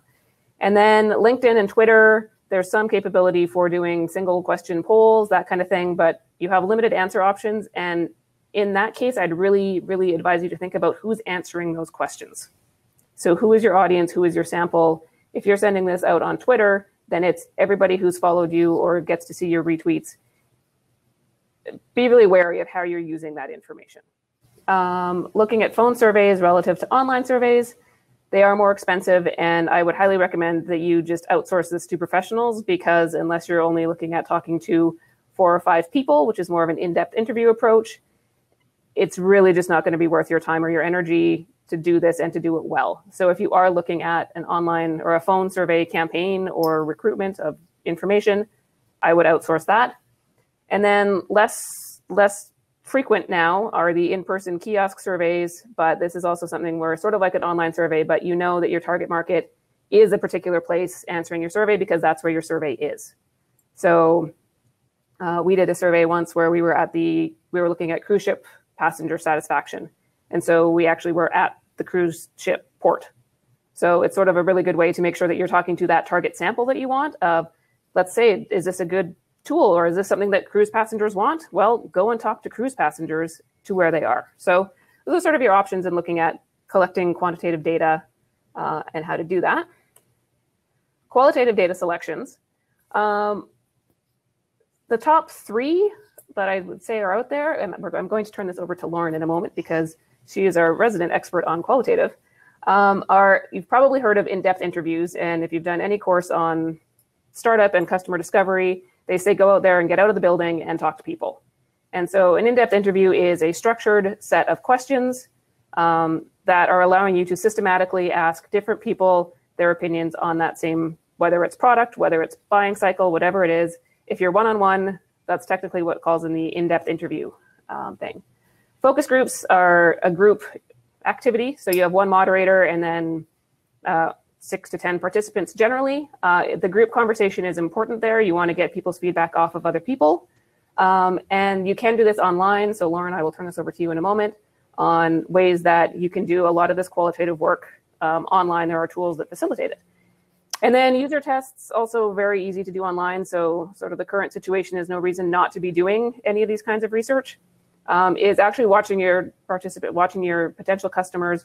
And then LinkedIn and Twitter, there's some capability for doing single question polls, that kind of thing, but you have limited answer options. And in that case, I'd really, really advise you to think about who's answering those questions. So who is your audience? Who is your sample? If you're sending this out on Twitter, then it's everybody who's followed you or gets to see your retweets. Be really wary of how you're using that information. Looking at phone surveys relative to online surveys, they are more expensive, and I would highly recommend that you just outsource this to professionals, because unless you're only looking at talking to 4 or 5 people, which is more of an in-depth interview approach, it's really just not going to be worth your time or your energy to do this and to do it well. So if you are looking at an online or a phone survey campaign or recruitment of information, I would outsource that. And then less frequent now are the in-person kiosk surveys, but this is also something where sort of like an online survey, but you know that your target market is a particular place answering your survey because that's where your survey is. So we did a survey once where we were looking at cruise ship passenger satisfaction. And so we actually were at the cruise ship port. So it's sort of a really good way to make sure that you're talking to that target sample that you want of, let's say, is this a good tool, or is this something that cruise passengers want? Well, go and talk to cruise passengers to where they are. So those are sort of your options in looking at collecting quantitative data and how to do that. Qualitative data selections. The top 3 that I would say are out there, and I'm going to turn this over to Lauren in a moment because she is our resident expert on qualitative, you've probably heard of in-depth interviews, and if you've done any course on startup and customer discovery, they say go out there and get out of the building and talk to people. And so an in-depth interview is a structured set of questions that are allowing you to systematically ask different people their opinions on that same, whether it's product, whether it's buying cycle, whatever it is. If you're one-on-one, that's technically what calls in the in-depth interview thing. Focus groups are a group activity. So you have one moderator and then 6 to 10 participants generally. The group conversation is important there. You want to get people's feedback off of other people. And you can do this online. So Lauren, I will turn this over to you in a moment on ways that you can do a lot of this qualitative work online. There are tools that facilitate it. And then user tests, also very easy to do online. So sort of the current situation is no reason not to be doing any of these kinds of research. Is actually watching your potential customers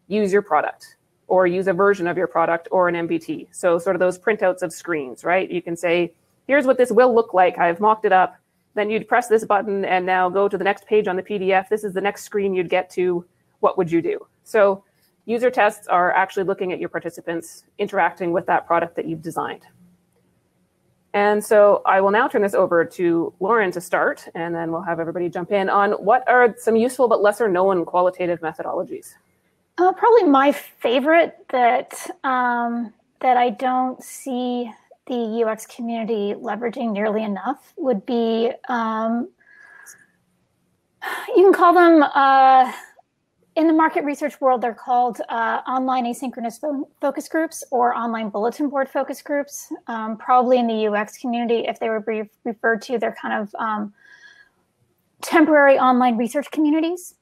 use your product or use a version of your product or an MBT. So sort of those printouts of screens, right? You can say, here's what this will look like. I've mocked it up. Then you'd press this button and now go to the next page on the PDF. This is the next screen you'd get to. What would you do? So user tests are actually looking at your participants interacting with that product that you've designed. And so I will now turn this over to Lauren to start, and then we'll have everybody jump in on what are some useful but lesser known qualitative methodologies. Probably my favorite that I don't see the UX community leveraging nearly enough would be, you can call them, in the market research world, they're called online asynchronous focus groups or online bulletin board focus groups. Probably in the UX community, if they were referred to, they're kind of temporary online research communities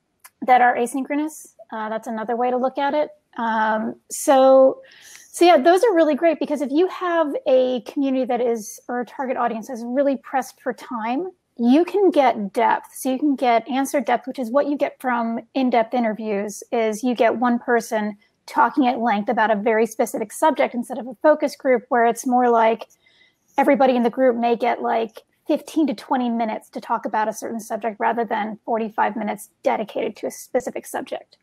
that are asynchronous. That's another way to look at it. So yeah, those are really great because if you have a community that is, or a target audience is really pressed for time, you can get depth. So you can get answer depth, which is what you get from in-depth interviews, is you get one person talking at length about a very specific subject instead of a focus group where it's more like everybody in the group may get like 15 to 20 minutes to talk about a certain subject rather than 45 minutes dedicated to a specific subject.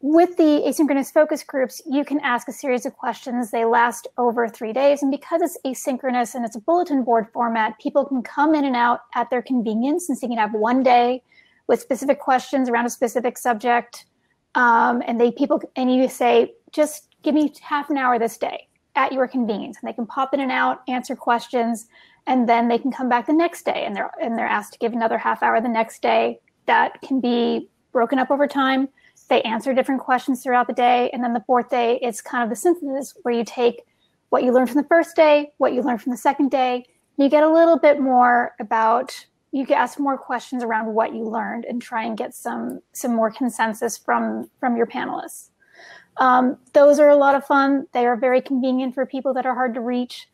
With the asynchronous focus groups, you can ask a series of questions. They last over 3 days. And because it's asynchronous and it's a bulletin board format, people can come in and out at their convenience. And so you can have one day with specific questions around a specific subject. And you say, just give me half an hour this day at your convenience. And they can pop in and out, answer questions, and then they can come back the next day. And they're asked to give another half hour the next day. That can be broken up over time. They answer different questions throughout the day. And then the fourth day, it's kind of the synthesis where you take what you learned from the first day, what you learned from the second day. You get a little bit more you can ask more questions around what you learned and try and get some more consensus from your panelists. Those are a lot of fun. They are very convenient for people that are hard to reach.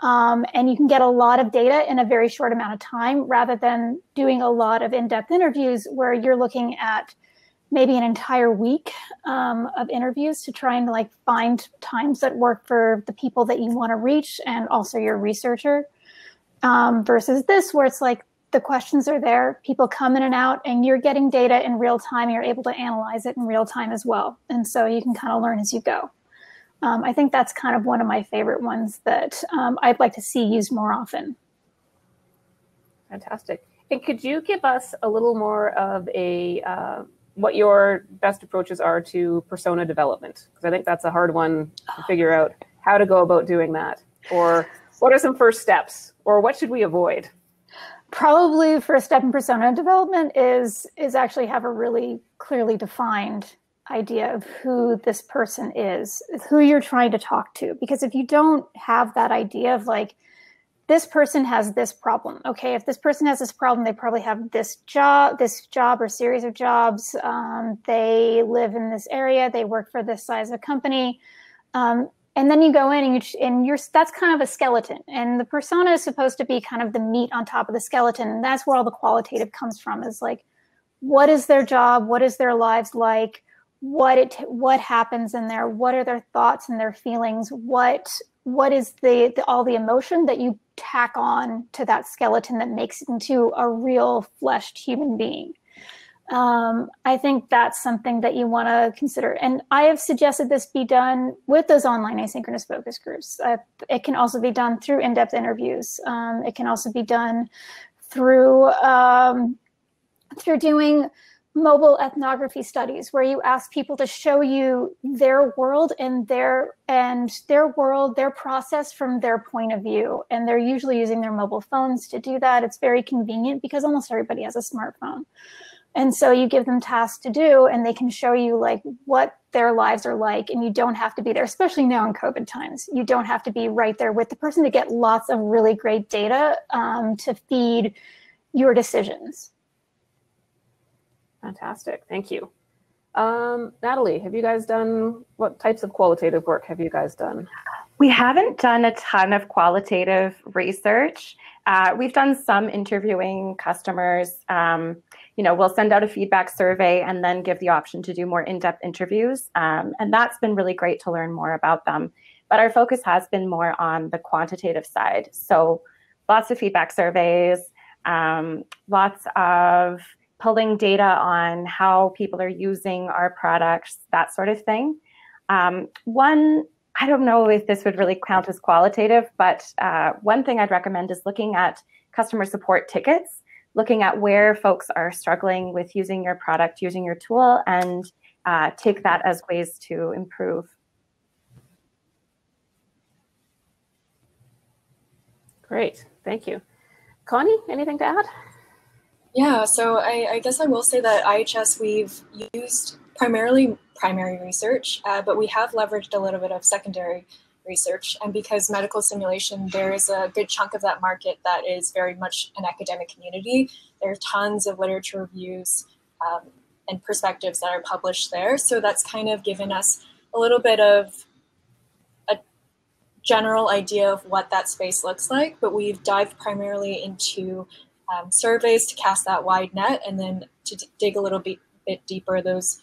And you can get a lot of data in a very short amount of time rather than doing a lot of in-depth interviews where you're looking at maybe an entire week of interviews to try and find times that work for the people that you want to reach and also your researcher versus this where it's like the questions are there, people come in and out, and you're getting data in real time. You're able to analyze it in real time as well. And so you can kind of learn as you go. I think that's kind of one of my favorite ones that I'd like to see used more often. Fantastic. And could you give us a little more of what your best approaches are to persona development? Because I think that's a hard one to figure out how to go about doing that. Or what are some first steps? Or what should we avoid? Probably the first step in persona development is actually have a really clearly defined idea of who this person is, who you're trying to talk to. Because if you don't have that idea of this person has this problem. Okay, if this person has this problem, they probably have this job or series of jobs. They live in this area. They work for this size of company. And then you go in and that's kind of a skeleton. And the persona is supposed to be kind of the meat on top of the skeleton. And that's where all the qualitative comes from, is what is their job? What is their lives like? What happens in there? What are their thoughts and their feelings? What is all the emotion that you tack on to that skeleton that makes it into a real fleshed human being? I think that's something that you want to consider. And I have suggested this be done with those online asynchronous focus groups. It can also be done through in-depth interviews. It can also be done through doing mobile ethnography studies where you ask people to show you their world and their process from their point of view. And they're usually using their mobile phones to do that. It's very convenient because almost everybody has a smartphone. And so you give them tasks to do, and they can show you like what their lives are like, and you don't have to be there, especially now in COVID times. You don't have to be right there with the person to get lots of really great data to feed your decisions. Fantastic, thank you. Natalie, have you guys done, what types of qualitative work have you guys done? We haven't done a ton of qualitative research. We've done some interviewing customers. We'll send out a feedback survey and then give the option to do more in-depth interviews. And that's been really great to learn more about them. But our focus has been more on the quantitative side. So lots of feedback surveys, lots of pulling data on how people are using our products, that sort of thing. I don't know if this would really count as qualitative, but one thing I'd recommend is looking at customer support tickets, looking at where folks are struggling with using your product, using your tool, and take that as ways to improve. Great, thank you. Connie, anything to add? Yeah, so I guess I will say that IHS, we've used primarily primary research, but we have leveraged a little bit of secondary research. And because medical simulation, there is a good chunk of that market that is very much an academic community. There are tons of literature reviews and perspectives that are published there. So that's kind of given us a little bit of a general idea of what that space looks like, but we've dived primarily into surveys to cast that wide net, and then to dig a little bit deeper. Those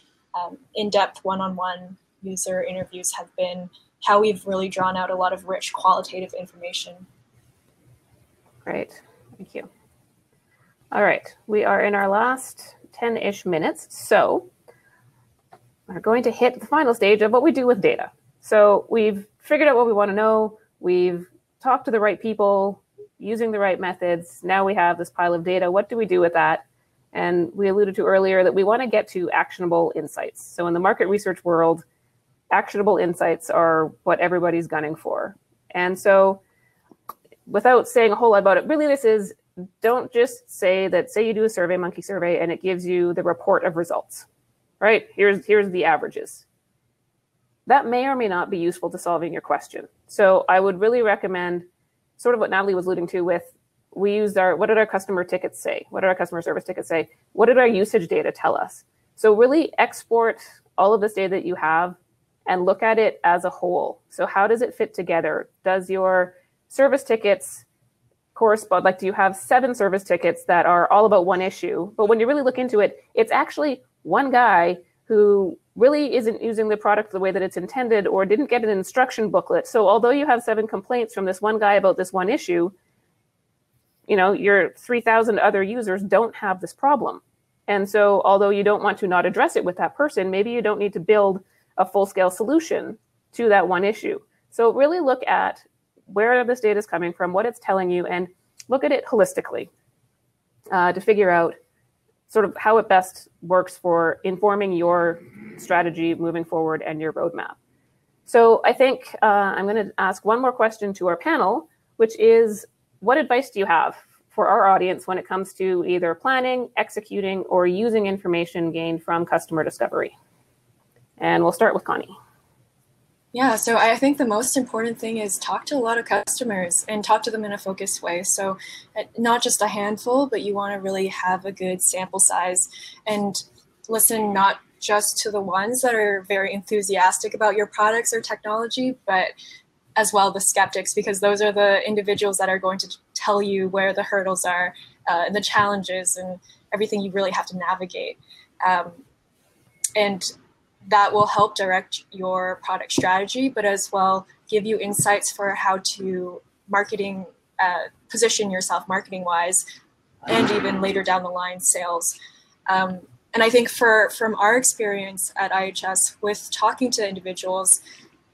in-depth one-on-one user interviews have been how we've really drawn out a lot of rich qualitative information. Great, thank you. All right, we are in our last 10-ish minutes, so we're going to hit the final stage of what we do with data. So we've figured out what we want to know, we've talked to the right people, using the right methods. Now we have this pile of data. What do we do with that? And we alluded to earlier that we want to get to actionable insights. So in the market research world, actionable insights are what everybody's gunning for. And so without saying a whole lot about it, really this is, don't just say that, say you do a SurveyMonkey survey and it gives you the report of results, right? Here's the averages. That may or may not be useful to solving your question. So I would really recommend sort of what Natalie was alluding to with, we used what did our customer tickets say? What did our customer service tickets say? What did our usage data tell us? So really export all of this data that you have and look at it as a whole. So how does it fit together? Does your service tickets correspond, like do you have 7 service tickets that are all about one issue? But when you really look into it, it's actually one guy who really isn't using the product the way that it's intended or didn't get an instruction booklet. So although you have 7 complaints from this one guy about this one issue, your 3,000 other users don't have this problem. And so although you don't want to not address it with that person, maybe you don't need to build a full-scale solution to that one issue. So really look at where this data is coming from, what it's telling you, and look at it holistically to figure out sort of how it best works for informing your strategy moving forward and your roadmap. So I think I'm going to ask one more question to our panel, which is, what advice do you have for our audience when it comes to either planning, executing, or using information gained from customer discovery? And we'll start with Connie. Yeah, so I think the most important thing is talk to a lot of customers and talk to them in a focused way. So not just a handful, but you want to really have a good sample size and listen not just to the ones that are very enthusiastic about your products or technology, but as well the skeptics, because those are the individuals that are going to tell you where the hurdles are and the challenges and everything you really have to navigate. And that will help direct your product strategy, but as well give you insights for how to position yourself marketing-wise, and even later down the line, sales. And I think from our experience at IHS with talking to individuals,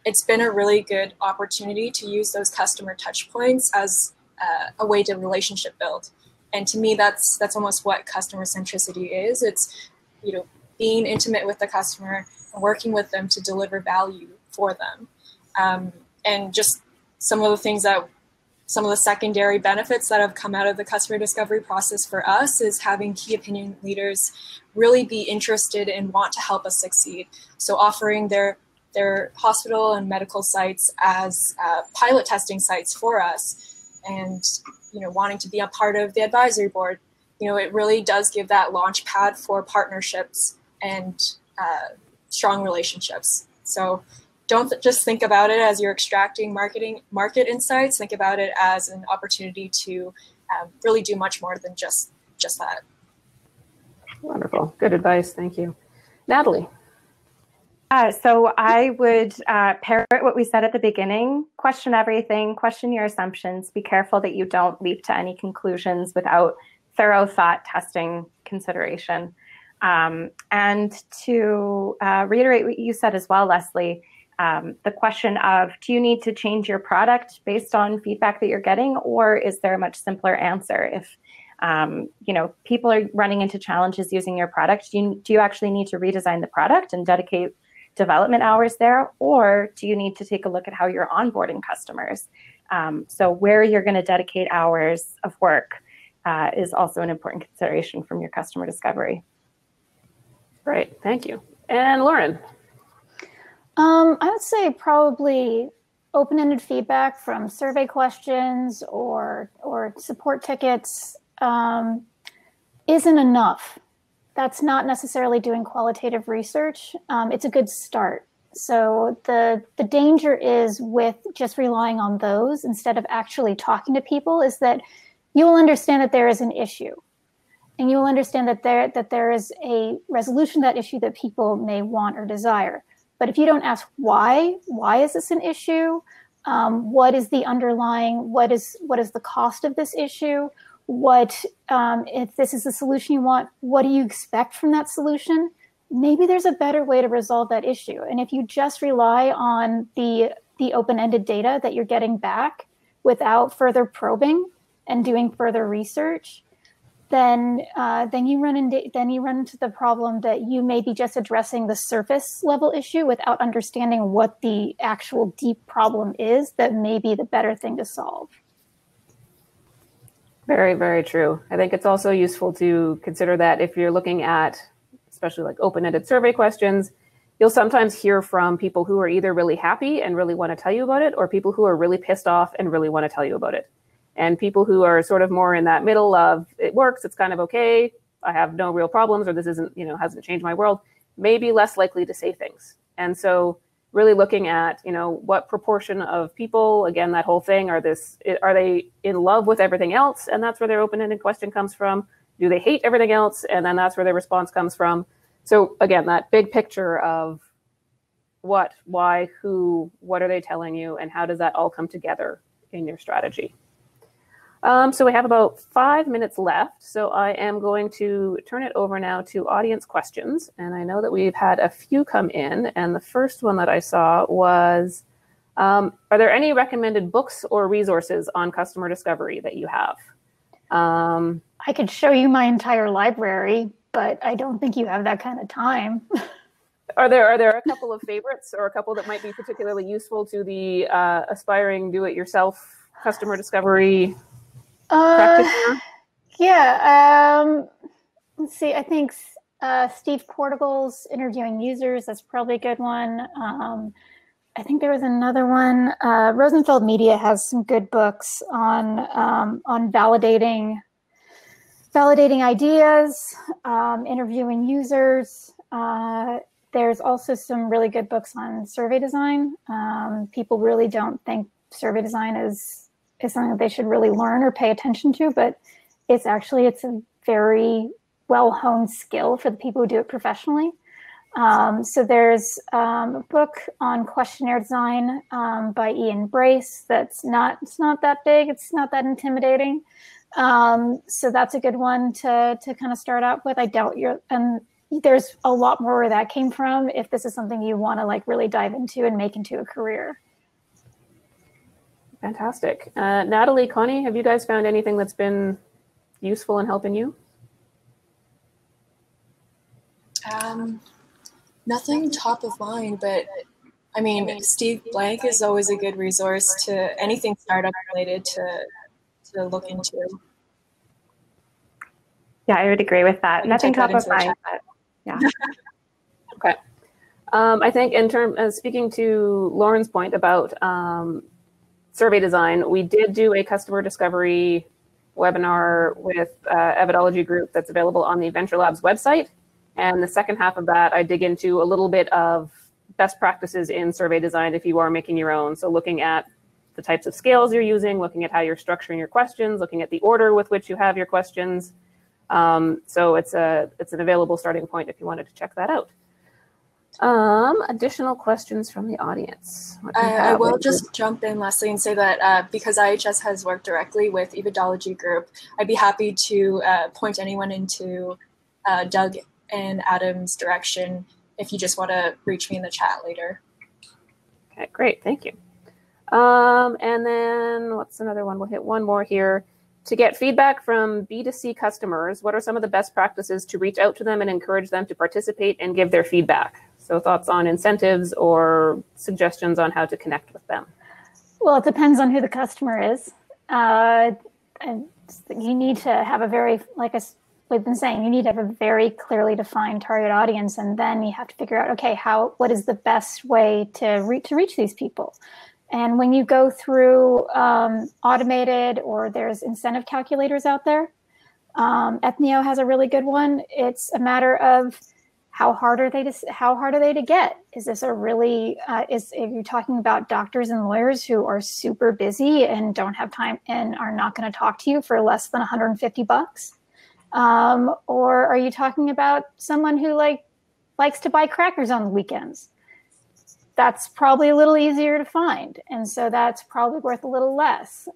it's been a really good opportunity to use those customer touch points as a way to relationship build. And to me, that's almost what customer centricity is. It's being intimate with the customer, working with them to deliver value for them. And just some of the things that some of the secondary benefits that have come out of the customer discovery process for us is having key opinion leaders really be interested and want to help us succeed. So offering their hospital and medical sites as pilot testing sites for us, and wanting to be a part of the advisory board. It really does give that launch pad for partnerships and strong relationships. So don't just think about it as you're extracting market insights. Think about it as an opportunity to really do much more than just that. Wonderful. Good advice. Thank you. Natalie. So I would parrot what we said at the beginning. Question everything, question your assumptions. Be careful that you don't leap to any conclusions without thorough thought, testing, consideration. And to reiterate what you said as well, Leslie, the question of, do you need to change your product based on feedback that you're getting, or is there a much simpler answer? If people are running into challenges using your product, do you actually need to redesign the product and dedicate development hours there, or do you need to take a look at how you're onboarding customers? So where you're going to dedicate hours of work is also an important consideration from your customer discovery. Great, thank you. And Lauren. I would say probably open-ended feedback from survey questions or support tickets isn't enough. That's not necessarily doing qualitative research. It's a good start. So the danger is with just relying on those instead of actually talking to people is that you will understand that there is an issue. And you will understand that there is a resolution to that issue that people may want or desire. But if you don't ask why is this an issue? What is the underlying, what is the cost of this issue? If this is the solution you want, what do you expect from that solution? Maybe there's a better way to resolve that issue. And if you just rely on the open-ended data that you're getting back without further probing and doing further research, then you run into the problem that you may be just addressing the surface level issue without understanding what the actual deep problem is that may be the better thing to solve. Very, very true. I think it's also useful to consider that if you're looking at, especially like open-ended survey questions, you'll sometimes hear from people who are either really happy and really want to tell you about it, or people who are really pissed off and really want to tell you about it. And people who are sort of more in that middle of, it works, it's kind of okay, I have no real problems, or this isn't, hasn't changed my world, may be less likely to say things. And so really looking at, what proportion of people, again, that whole thing, are they in love with everything else? And that's where their open-ended question comes from. Do they hate everything else? And then that's where their response comes from. So again, that big picture of what, why, who, what are they telling you, and how does that all come together in your strategy? So we have about 5 minutes left. So I am going to turn it over now to audience questions. And I know that we've had a few come in. And the first one that I saw was, are there any recommended books or resources on customer discovery that you have? I could show you my entire library, but I don't think you have that kind of time. Are there a couple of favorites, or a couple that might be particularly useful to the aspiring do-it-yourself customer discovery practitioner? Yeah. Let's see. I think Steve Portigal's Interviewing Users, that's probably a good one. I think there was another one. Rosenfeld Media has some good books on validating ideas, interviewing users. There's also some really good books on survey design. People really don't think survey design is something that they should really learn or pay attention to, but it's a very well-honed skill for the people who do it professionally. So there's a book on questionnaire design by Ian Brace it's not that big, it's not that intimidating. So that's a good one to kind of start out with. And there's a lot more where that came from if this is something you want to like really dive into and make into a career. Fantastic. Natalie, Connie, have you guys found anything that's been useful in helping you? Nothing top of mind, but I mean, Steve Blank is always a good resource to anything startup related to look into. Yeah, I would agree with that. Nothing top of mind, but yeah. Okay. I think in terms, speaking to Lauren's point about survey design, we did do a customer discovery webinar with Evidology Group that's available on the Venture Labs website. And the second half of that, I dig into a little bit of best practices in survey design if you are making your own. So looking at the types of scales you're using, looking at how you're structuring your questions, looking at the order with which you have your questions. So it's an available starting point if you wanted to check that out. Additional questions from the audience. I will just jump in, Leslie, and say that because IHS has worked directly with Evidology Group, I'd be happy to point anyone into Doug and Adam's direction if you just want to reach me in the chat later. Okay, great, thank you. And then what's another one? We'll hit one more here. To get feedback from B2C customers, what are some of the best practices to reach out to them and encourage them to participate and give their feedback? So thoughts on incentives or suggestions on how to connect with them? Well, it depends on who the customer is. And you need to have a very, like we've been saying, you need to have a very clearly defined target audience, and then you have to figure out, okay, what is the best way to reach these people? And when you go through automated, or there's incentive calculators out there, Ethnio has a really good one. It's a matter of how hard are they to get? Is this a really, if you're talking about doctors and lawyers who are super busy and don't have time and are not going to talk to you for less than $150? Or are you talking about someone who likes to buy crackers on the weekends? That's probably a little easier to find. And so that's probably worth a little less.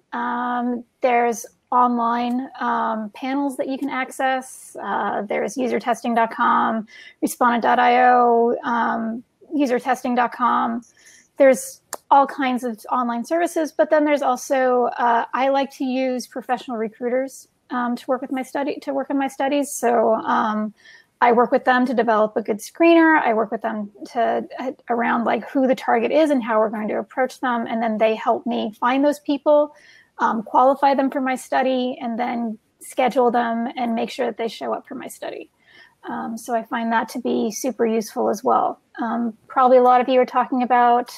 There's online panels that you can access. There's usertesting.com, respondent.io, usertesting.com. There's all kinds of online services, but then there's also, I like to use professional recruiters to work in my studies. So I work with them to develop a good screener. I work with them around who the target is and how we're going to approach them. And then they help me find those people, qualify them for my study, and then schedule them and make sure that they show up for my study. So I find that to be super useful as well. Probably a lot of you are talking about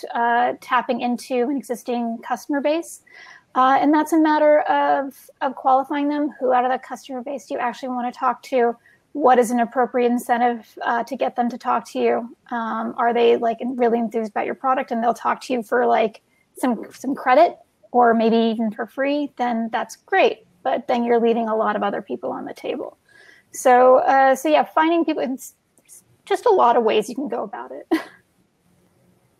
tapping into an existing customer base. And that's a matter of qualifying them. Who out of that customer base do you actually want to talk to? What is an appropriate incentive to get them to talk to you? Are they really enthused about your product and they'll talk to you for some credit or maybe even for free? Then that's great. But then you're leaving a lot of other people on the table. So yeah, finding people, it's just a lot of ways you can go about it.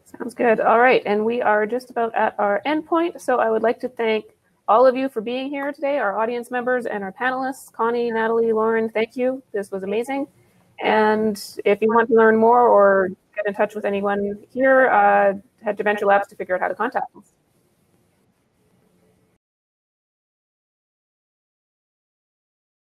Sounds good. All right. And we are just about at our end point. So I would like to thank all of you for being here today, our audience members and our panelists. Connie, Natalie, Lauren, thank you. This was amazing. And if you want to learn more or get in touch with anyone here, head to Venture Labs to figure out how to contact us.